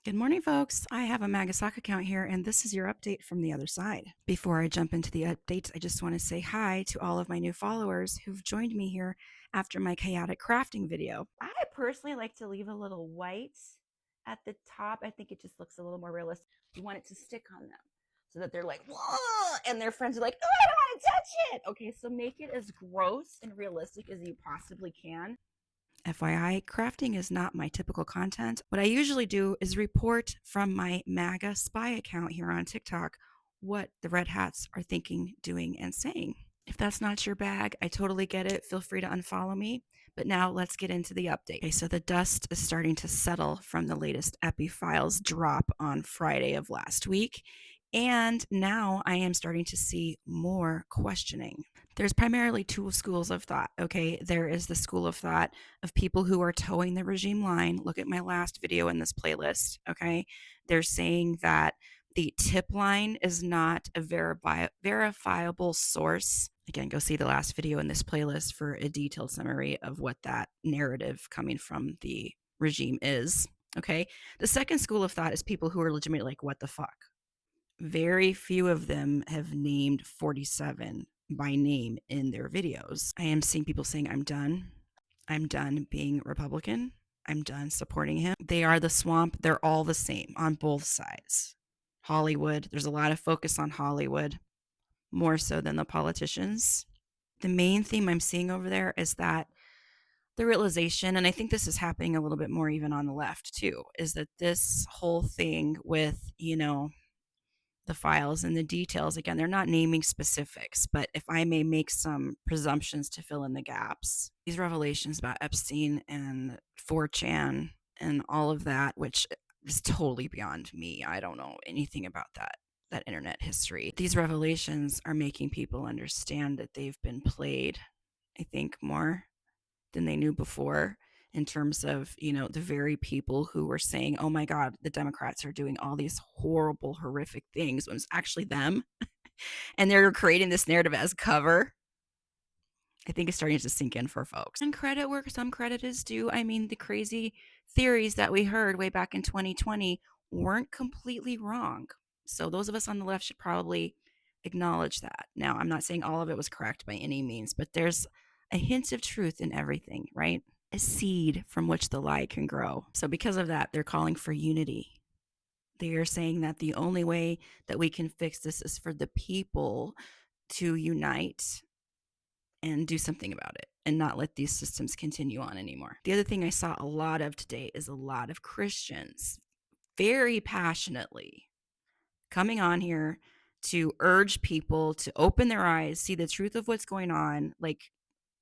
Good morning, folks. I have a Magasock account here, and this is your update from the other side. Before I jump into the updates, I just want to say hi to all of my new followers who've joined me here after my chaotic crafting video. I personally like to leave a little white at the top. I think it just looks a little more realistic. You want it to stick on them so that they're like, whoa, and their friends are like, oh, I don't want to touch it. Okay, so make it as gross and realistic as you possibly can. FYI, crafting is not my typical content. What I usually do is report from my MAGA spy account here on TikTok what the Red Hats are thinking, doing, and saying. If that's not your bag, I totally get it. Feel free to unfollow me. But now let's get into the update. Okay, so the dust is starting to settle from the latest Epi Files drop on Friday of last week. And now I am starting to see more questioning. There's primarily two schools of thought, okay? There is the school of thought of people who are towing the regime line. Look at my last video in this playlist, okay? They're saying that the tip line is not a verifiable source. Again, go see the last video in this playlist for a detailed summary of what that narrative coming from the regime is, okay? The second school of thought is people who are legitimately like, what the fuck? Very few of them have named 47 by name in their videos. I am seeing people saying, I'm done. I'm done being Republican. I'm done supporting him. They are the swamp. They're all the same on both sides. Hollywood, there's a lot of focus on Hollywood, more so than the politicians. The main theme I'm seeing over there is that the realization, and I think this is happening a little bit more even on the left too, is that this whole thing with, the files and the details, again, they're not naming specifics, but if I may make some presumptions to fill in the gaps, these revelations about Epstein and 4chan and all of that, which is totally beyond me. I don't know anything about that internet history. These revelations are making people understand that they've been played, I think, more than they knew before, in terms of, the very people who were saying, oh my God, the Democrats are doing all these horrible, horrific things when it's actually them. And they're creating this narrative as cover. I think it's starting to sink in for folks. And credit where some credit is due. I mean, the crazy theories that we heard way back in 2020 weren't completely wrong. So those of us on the left should probably acknowledge that. Now, I'm not saying all of it was correct by any means, but there's a hint of truth in everything, right? A seed from which the lie can grow. So because of that, they're calling for unity. They are saying that the only way that we can fix this is for the people to unite and do something about it and not let these systems continue on anymore. The other thing I saw a lot of today is a lot of Christians very passionately coming on here to urge people to open their eyes, see the truth of what's going on, like,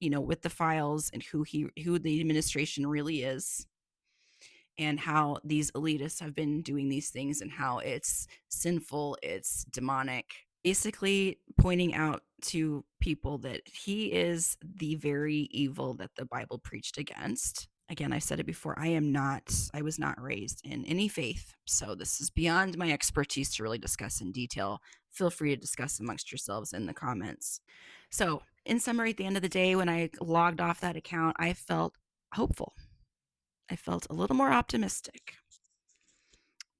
with the files and who the administration really is, and how these elitists have been doing these things and how it's sinful, it's demonic. Basically pointing out to people that he is the very evil that the Bible preached against. Again, I've said it before, I was not raised in any faith, so this is beyond my expertise to really discuss in detail. Feel free to discuss amongst yourselves in the comments. So, in summary, at the end of the day, when I logged off that account, I felt hopeful. I felt a little more optimistic.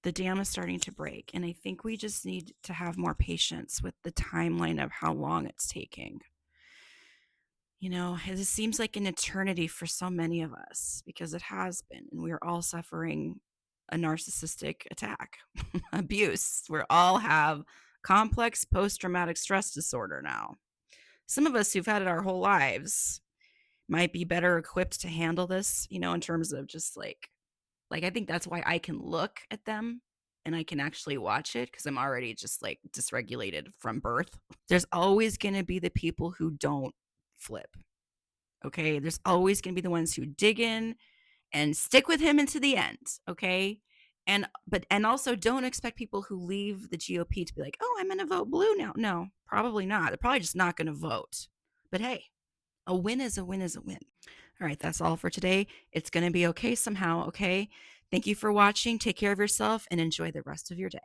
The dam is starting to break, and I think we just need to have more patience with the timeline of how long it's taking. It seems like an eternity for so many of us, because it has been, and we're all suffering a narcissistic attack, abuse. We all have complex post-traumatic stress disorder now. Some of us who've had it our whole lives might be better equipped to handle this, in terms of just like I think that's why I can look at them and I can actually watch it, because I'm already just like dysregulated from birth. There's always going to be the people who don't flip. Okay. There's always going to be the ones who dig in and stick with him into the end. Okay. And also don't expect people who leave the GOP to be like, oh, I'm going to vote blue now. No, probably not. They're probably just not going to vote. But hey, a win is a win is a win. All right, that's all for today. It's going to be okay somehow, okay? Thank you for watching. Take care of yourself and enjoy the rest of your day.